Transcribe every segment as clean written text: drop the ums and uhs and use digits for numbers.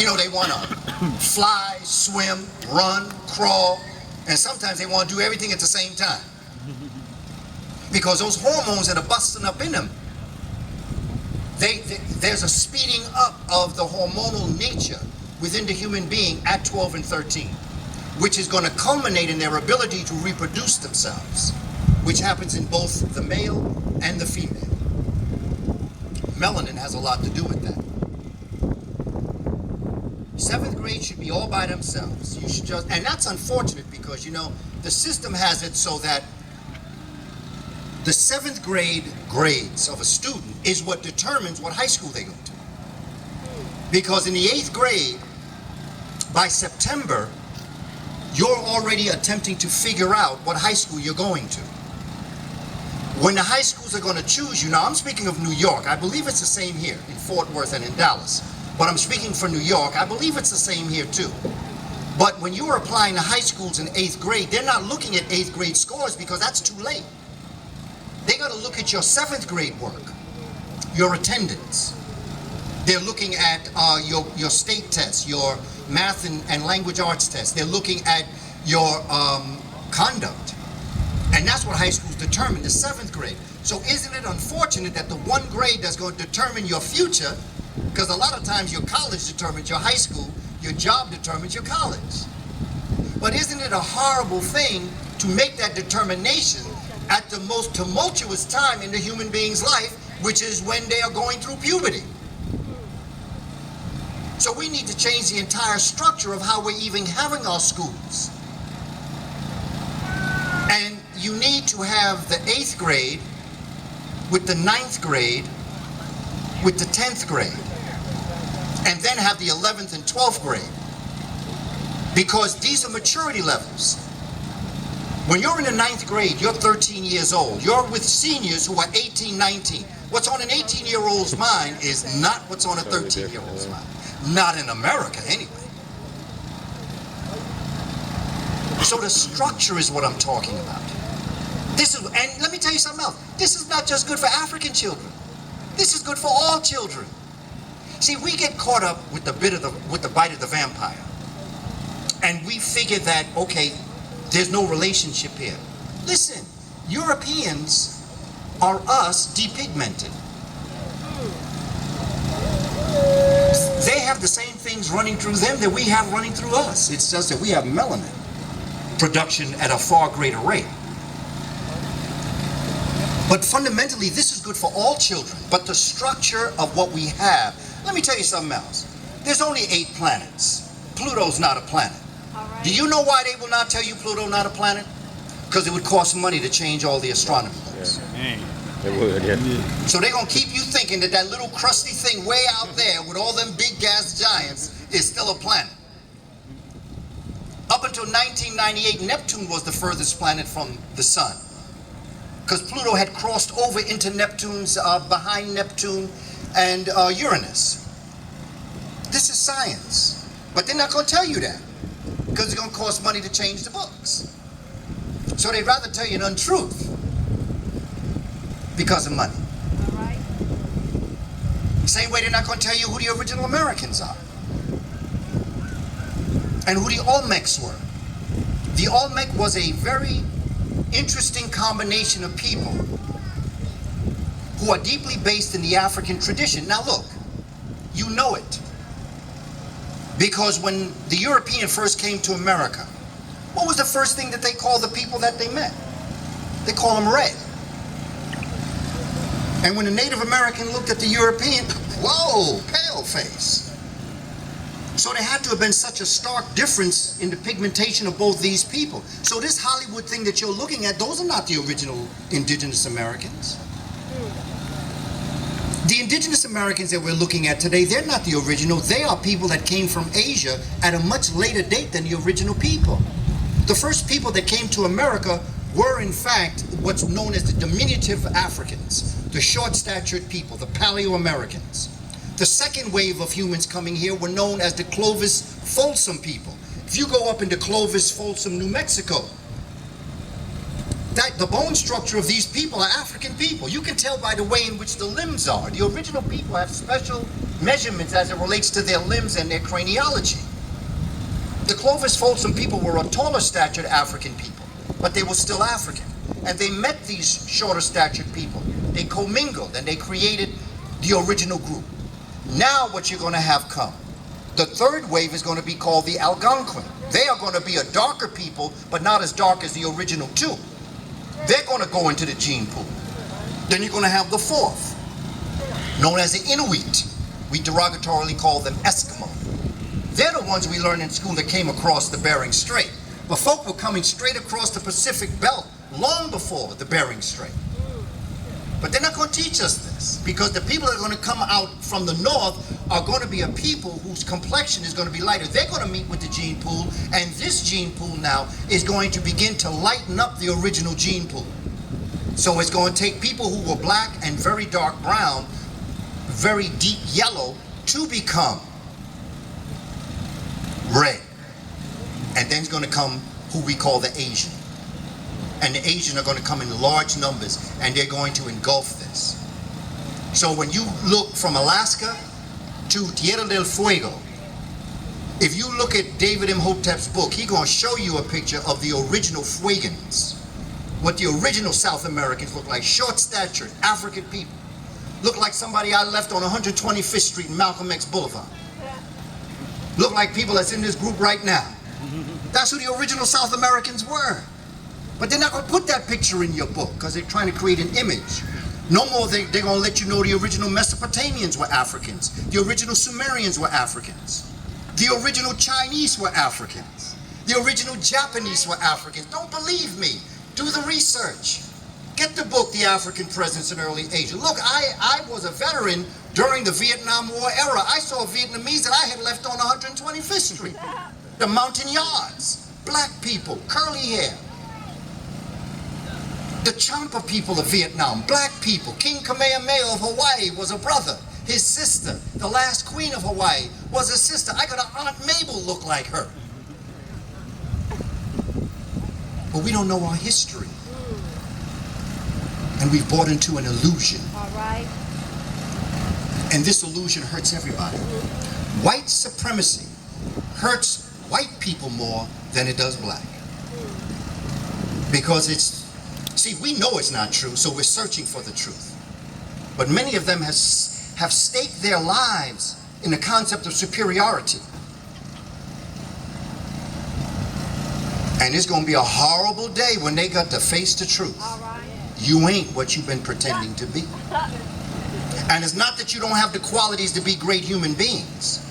You know, they want to fly, swim, run, crawl, and sometimes they want to do everything at the same time. Because those hormones that are busting up in them, there's a speeding up of the hormonal nature within the human being at 12 and 13, which is going to culminate in their ability to reproduce themselves, which happens in both the male and the female. Melanin has a lot to do with that. 7th grade should be all by themselves. You should just, and that's unfortunate because, you know, the system has it so that the 7th grade grades of a student is what determines what high school they go to. Because in the 8th grade, by September, you're already attempting to figure out what high school you're going to. When the high schools are going to choose you, now I'm speaking of New York, I believe it's the same here in Fort Worth and in Dallas, but I'm speaking for New York, I believe it's the same here too. But when you're applying to high schools in 8th grade, they're not looking at 8th grade scores because that's too late. They got to look at your 7th grade work, your attendance. They're looking at your state tests, your math and language arts tests. They're looking at your conduct. And that's what high schools determine, the 7th grade. So isn't it unfortunate that the one grade that's going to determine your future, because a lot of times your college determines your high school, your job determines your college. But isn't it a horrible thing to make that determination at the most tumultuous time in the human being's life, which is when they are going through puberty? So we need to change the entire structure of how we're even having our schools. And you need to have the 8th grade with the 9th grade with the 10th grade, and then have the 11th and 12th grade, because these are maturity levels. When you're in the 9th grade, you're 13 years old. You're with seniors who are 18, 19. What's on an 18-year-old's mind is not what's on a 13-year-old's mind. Not in America, anyway. So the structure is what I'm talking about. This is, and let me tell you something else. This is not just good for African children. This is good for all children. See, we get caught up with the bite of the vampire, and we figure that, okay, there's no relationship here. Listen, Europeans are us depigmented. They have the same things running through them that we have running through us. It's just that we have melanin production at a far greater rate. But fundamentally, this is good for all children. But the structure of what we have, let me tell you something else. There's only 8 planets. Pluto's not a planet. Right. Do you know why they will not tell you Pluto not a planet? Because it would cost money to change all the astronomy books. Yeah. It would, yeah. So they're going to keep you thinking that that little crusty thing way out there with all them big gas giants is still a planet. Up until 1998, Neptune was the furthest planet from the sun, because Pluto had crossed over into Neptune's, behind Neptune and Uranus. This is science. But they're not going to tell you that, because it's going to cost money to change the books. So they'd rather tell you an untruth because of money. All right. Same way they're not going to tell you who the original Americans are and who the Olmecs were. The Olmec was a very interesting combination of people who are deeply based in the African tradition. Now look, you know it, because when the European first came to America, what was the first thing that they called the people that they met? They call them red. And when the Native American looked at the European, whoa, pale face. So there had to have been such a stark difference in the pigmentation of both these people. So this Hollywood thing that you're looking at, those are not the original Indigenous Americans. The Indigenous Americans that we're looking at today, they're not the original. They are people that came from Asia at a much later date than the original people. The first people that came to America were in fact what's known as the diminutive Africans, the short-statured people, the Paleo-Americans. The second wave of humans coming here were known as the Clovis Folsom people. If you go up into Clovis, Folsom, New Mexico, the bone structure of these people are African people. You can tell by the way in which the limbs are. The original people have special measurements as it relates to their limbs and their craniology. The Clovis Folsom people were a taller statured African people, but they were still African. And they met these shorter statured people. They commingled and they created the original group. Now what you're going to have come, the third wave is going to be called the Algonquin. They are going to be a darker people, but not as dark as the original two. They're going to go into the gene pool. Then you're going to have the fourth, known as the Inuit. We derogatorily call them Eskimo. They're the ones we learned in school that came across the Bering Strait. But folk were coming straight across the Pacific Belt long before the Bering Strait. But they're not going to teach us this, because the people that are going to come out from the north are going to be a people whose complexion is going to be lighter. They're going to meet with the gene pool, and this gene pool now is going to begin to lighten up the original gene pool. So it's going to take people who were black and very dark brown, very deep yellow, to become red. And then it's going to come who we call the Asian. And the Asian are going to come in large numbers, and they're going to engulf this. So when you look from Alaska to Tierra del Fuego, if you look at David Imhotep's book, he's going to show you a picture of the original Fuegans, what the original South Americans look like, short-statured African people. Look like somebody I left on 125th Street and Malcolm X Boulevard. Look like people that's in this group right now. That's who the original South Americans were. But they're not going to put that picture in your book because they're trying to create an image. No more they're going to let you know the original Mesopotamians were Africans. The original Sumerians were Africans. The original Chinese were Africans. The original Japanese were Africans. Don't believe me. Do the research. Get the book, The African Presence in Early Asia. Look, I was a veteran during the Vietnam War era. I saw Vietnamese that I had left on 125th Street. The Montagnards, black people, curly hair. The Champa people of Vietnam, black people. King Kamehameha of Hawaii was a brother. His sister, the last queen of Hawaii, was a sister. I got an Aunt Mabel look like her. But we don't know our history. And we've bought into an illusion. All right. And this illusion hurts everybody. White supremacy hurts white people more than it does black. Because it's, see, we know it's not true, so we're searching for the truth. But many of them have staked their lives in the concept of superiority. And it's going to be a horrible day when they got to face the truth. All right. You ain't what you've been pretending to be. And it's not that you don't have the qualities to be great human beings.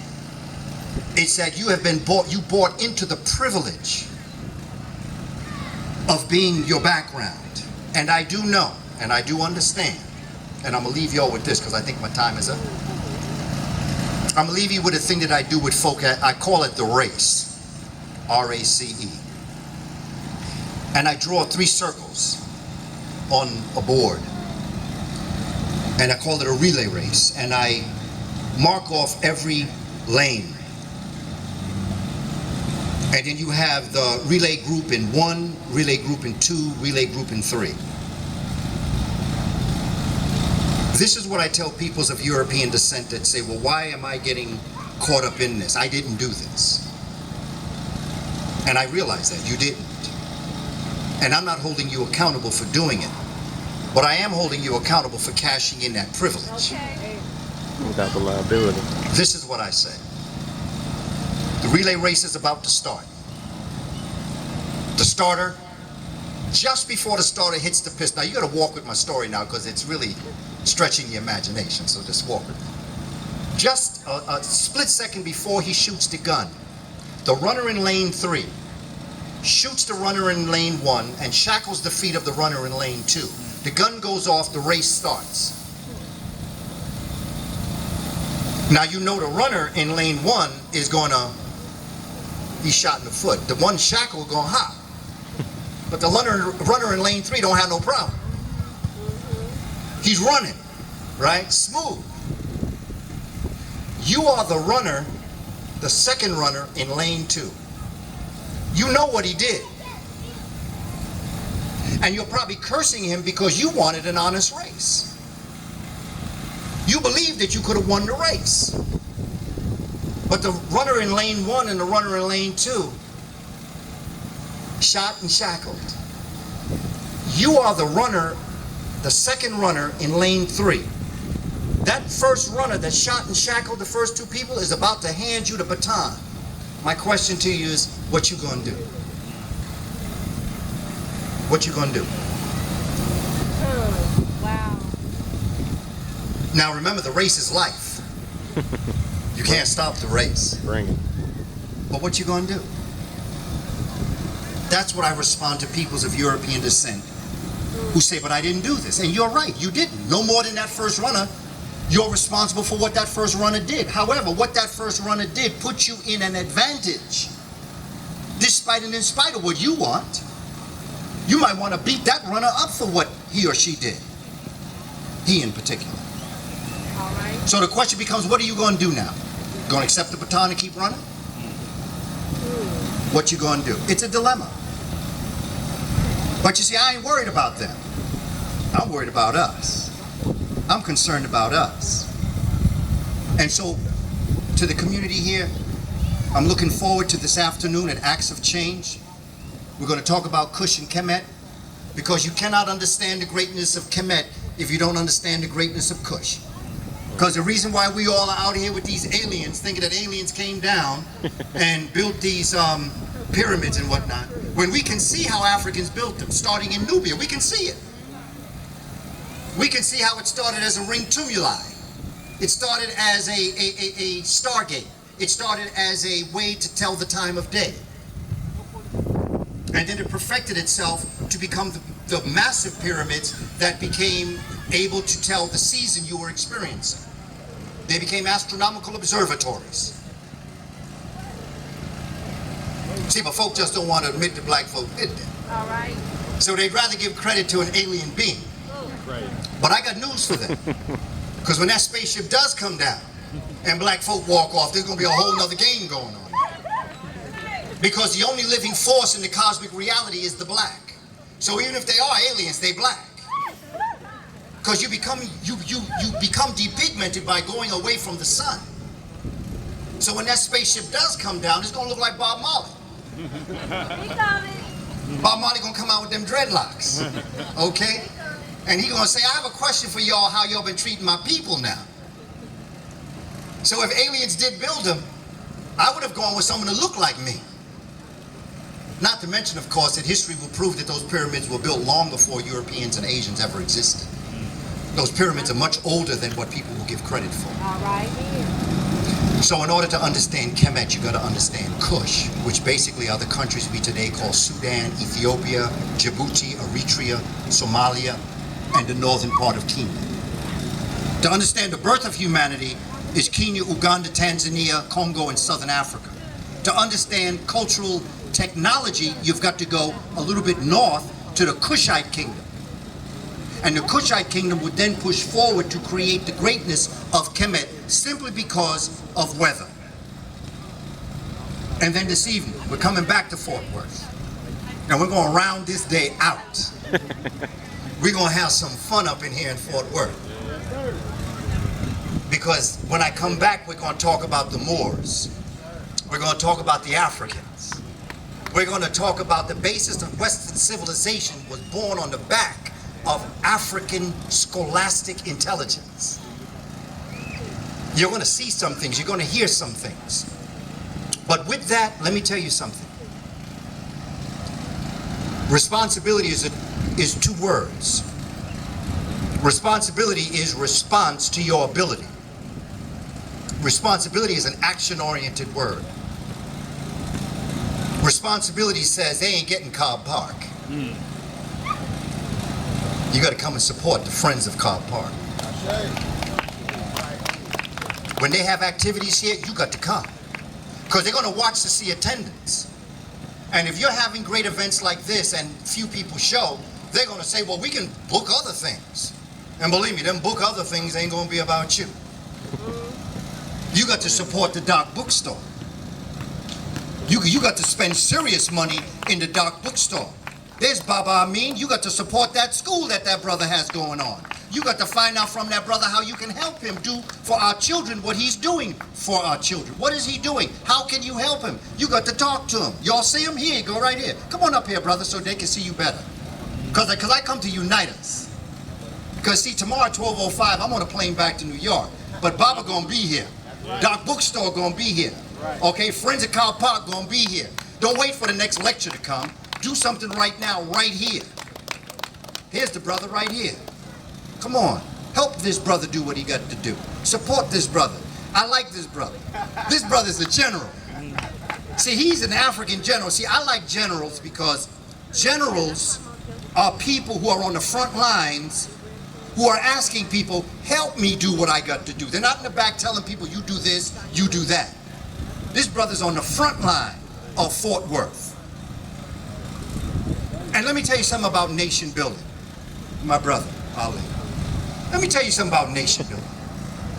It's that you have been bought, you bought into the privilege of being your background. And I do know, and I do understand, and I'm going to leave y'all with this because I think my time is up. I'm going to leave you with a thing that I do with folk. I call it the race. R-A-C-E. And I draw 3 circles on a board. And I call it a relay race. And I mark off every lane. And then you have the relay group in 1, relay group in 2, relay group in 3. This is what I tell peoples of European descent that say, well, why am I getting caught up in this? I didn't do this. And I realize that you didn't. And I'm not holding you accountable for doing it. But I am holding you accountable for cashing in that privilege. Okay. Without the liability. This is what I say. The relay race is about to start. The starter, just before the starter hits the pistol. Now you got to walk with my story now because it's really stretching your imagination. So just walk with me. Just a split second before he shoots the gun, the runner in lane 3 shoots the runner in lane 1 and shackles the feet of the runner in lane 2. The gun goes off, the race starts. Now you know the runner in lane 1 is going to be shot in the foot. The one shackle going to hop. But the runner in lane 3 don't have no problem. He's running, right? Smooth. You are the runner, the second runner in lane 2. You know what he did. And you're probably cursing him because you wanted an honest race. You believed that you could have won the race. But the runner in lane 1 and the runner in lane 2 shot and shackled. You are the runner, the second runner in lane 3. That first runner that shot and shackled the first 2 people is about to hand you the baton. My question to you is, what you gonna do? What you gonna do? Oh, wow. Now remember, the race is life. You can't stop the race. Bring it. But what you gonna do? That's what I respond to peoples of European descent who say, but I didn't do this. And you're right, you didn't. No more than that first runner. You're responsible for what that first runner did. However, what that first runner did put you in an advantage. Despite and in spite of what you want, you might want to beat that runner up for what he or she did. He in particular. All right. So the question becomes, what are you going to do now? Going to accept the baton and keep running? What you going to do? It's a dilemma. But you see, I ain't worried about them. I'm worried about us. I'm concerned about us. And so, to the community here, I'm looking forward to this afternoon at Acts of Change. We're going to talk about Kush and Kemet, because you cannot understand the greatness of Kemet if you don't understand the greatness of Kush. Because the reason why we all are out here with these aliens, thinking that aliens came down and built these pyramids and whatnot, when we can see how Africans built them, starting in Nubia, we can see it. We can see how it started as a ring tumuli. It started as a stargate. It started as a way to tell the time of day. And then it perfected itself to become the massive pyramids that became able to tell the season you were experiencing. They became astronomical observatories. See, but folk just don't want to admit that black folk did that. All right. So they'd rather give credit to an alien being. Right. But I got news for them. Because when that spaceship does come down and black folk walk off, there's going to be a whole nother game going on. Because the only living force in the cosmic reality is the black. So even if they are aliens, they black. Because you become depigmented by going away from the sun. So when that spaceship does come down, it's going to look like Bob Marley. Bob Marley going to come out with them dreadlocks. Okay? And he going to say, I have a question for y'all, how y'all been treating my people now. So if aliens did build them, I would have gone with someone that looked like me. Not to mention, of course, that history will prove that those pyramids were built long before Europeans and Asians ever existed. Those pyramids are much older than what people will give credit for. All right. So in order to understand Kemet, you got to understand Kush, which basically are the countries we today call Sudan, Ethiopia, Djibouti, Eritrea, Somalia, and the northern part of Kenya. To understand the birth of humanity is Kenya, Uganda, Tanzania, Congo, and Southern Africa. To understand cultural technology, you've got to go a little bit north to the Kushite kingdom. And the Kushite kingdom would then push forward to create the greatness of Kemet simply because of weather. And then this evening, we're coming back to Fort Worth. And we're going to round this day out. We're going to have some fun up in here in Fort Worth. Because when I come back, we're going to talk about the Moors. We're going to talk about the Africans. We're going to talk about the basis of Western civilization was born on the back of African scholastic intelligence. You're going to see some things, you're going to hear some things. But with that, let me tell you something. Responsibility is 2 words. Responsibility is response to your ability. Responsibility is an action-oriented word. Responsibility says they ain't getting Cobb Park. You got to come and support the friends of Cobb Park. When they have activities here, you got to come. Because they're going to watch to see attendance. And if you're having great events like this and few people show, they're going to say, well, we can book other things. And believe me, them book other things ain't going to be about you. You got to support the Dark Bookstore. You got to spend serious money in the Dark Bookstore. There's Baba Amin. You got to support that school that brother has going on. You got to find out from that brother how you can help him do for our children what he's doing for our children. What is he doing? How can you help him? You got to talk to him. Y'all see him? Here you go, right here. Come on up here, brother, so they can see you better. Because I come to unite us. Because see, tomorrow at 12:05, I'm on a plane back to New York. But Baba gonna be here. Doc Bookstore gonna be here. Okay, Friends at Cow Park gonna be here. Don't wait for the next lecture to come. Do something right now, right here. Here's the brother right here. Come on, help this brother do what he got to do. Support this brother. I like this brother. This brother's a general. See, he's an African general. See, I like generals because generals are people who are on the front lines who are asking people, help me do what I got to do. They're not in the back telling people, you do this, you do that. This brother's on the front line of Fort Worth. And let me tell you something about nation building, my brother, Ali. Let me tell you something about nation building.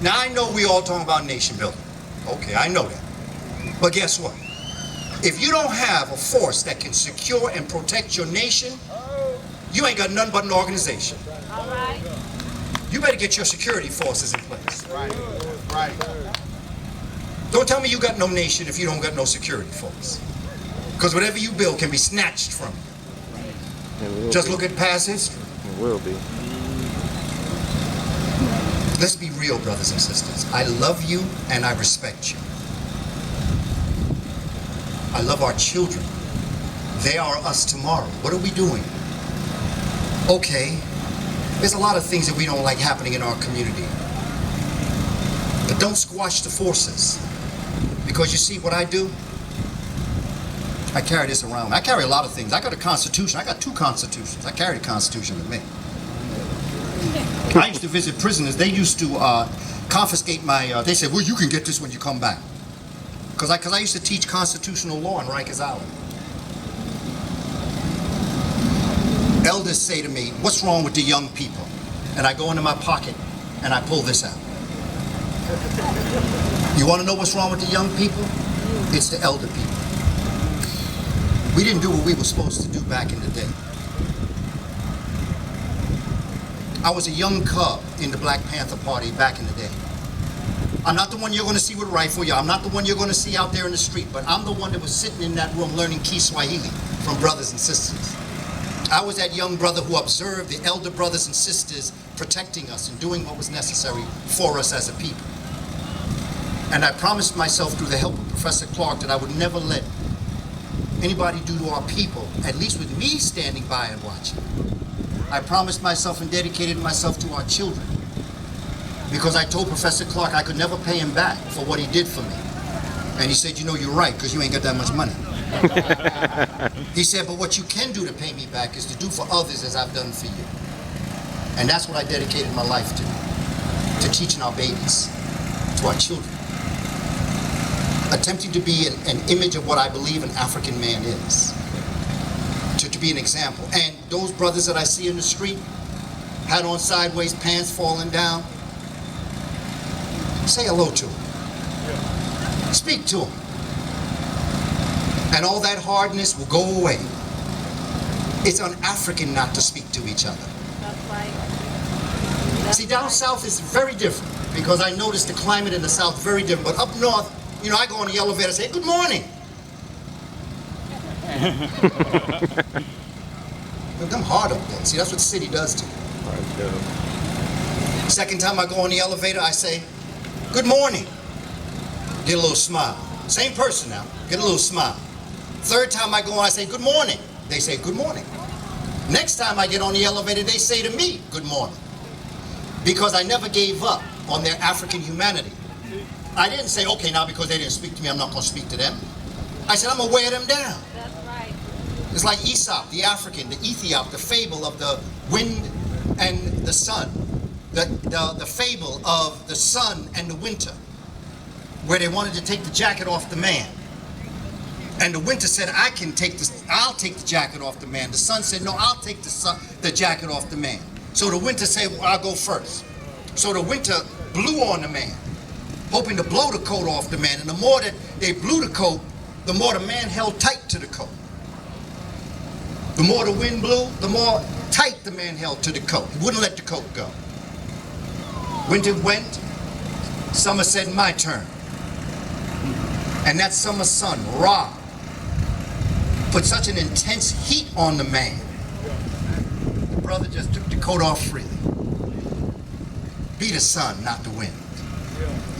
Now, I know we all talking about nation building. Okay, I know that. But guess what? If you don't have a force that can secure and protect your nation, you ain't got nothing but an organization. All right. You better get your security forces in place. Right. Right. Don't tell me you got no nation if you don't got no security force. Because whatever you build can be snatched from you. Just look at past history. It will be. Let's be real, brothers and sisters. I love you and I respect you. I love our children. They are us tomorrow. What are we doing? Okay, there's a lot of things that we don't like happening in our community. But don't squash the forces. Because you see what I do? I carry this around. I carry a lot of things. I got a constitution. I got 2 constitutions. I carry the constitution with me. I used to visit prisoners. They used to confiscate my, they said, well, you can get this when you come back. Because I used to teach constitutional law in Rikers Island. Elders say to me, what's wrong with the young people? And I go into my pocket and I pull this out. You want to know what's wrong with the young people? It's the elder people. We didn't do what we were supposed to do back in the day. I was a young cub in the Black Panther Party back in the day. I'm not the one you're going to see with a rifle. I'm not the one you're going to see out there in the street, but I'm the one that was sitting in that room learning Kiswahili from brothers and sisters. I was that young brother who observed the elder brothers and sisters protecting us and doing what was necessary for us as a people. And I promised myself through the help of Professor Clark that I would never let anybody do to our people, at least with me standing by and watching. I promised myself and dedicated myself to our children because I told Professor Clark I could never pay him back for what he did for me. And he said, you know, you're right, because you ain't got that much money. He said, but what you can do to pay me back is to do for others as I've done for you. And that's what I dedicated my life to teaching our babies, to our children. Attempting to be an image of what I believe an African man is. To be an example. And those brothers that I see in the street, hat on sideways, pants falling down, say hello to them. Speak to them. And all that hardness will go away. It's un-African not to speak to each other. That's right. See, down south is very different because I noticed the climate in the south very different. But up north, you know, I go on the elevator and say, good morning. I'm hard up there. See, that's what the city does to you. Second time I go on the elevator, I say, good morning. Get a little smile. Same person now, get a little smile. Third time I go on, I say, good morning. They say, good morning. Next time I get on the elevator, they say to me, good morning. Because I never gave up on their African humanity. I didn't say, okay, now because they didn't speak to me, I'm not going to speak to them. I said, I'm going to wear them down. That's right. It's like Aesop, the African, the Ethiop, the fable of the wind and the sun. The fable of the sun and the winter, where they wanted to take the jacket off the man. And the winter said, I'll take the jacket off the man. The sun said, no, I'll take the jacket off the man. So the winter said, well, I'll go first. So the winter blew on the man, hoping to blow the coat off the man. And the more that they blew the coat, the more the man held tight to the coat. The more the wind blew, the more tight the man held to the coat. He wouldn't let the coat go. Winter went, summer said, my turn. And that summer's sun, Ra, put such an intense heat on the man. The brother just took the coat off freely. Be the sun, not the wind.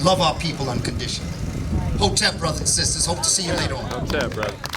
Love our people unconditionally. Hotep, brothers and sisters. Hope to see you later on. Hotep, brother.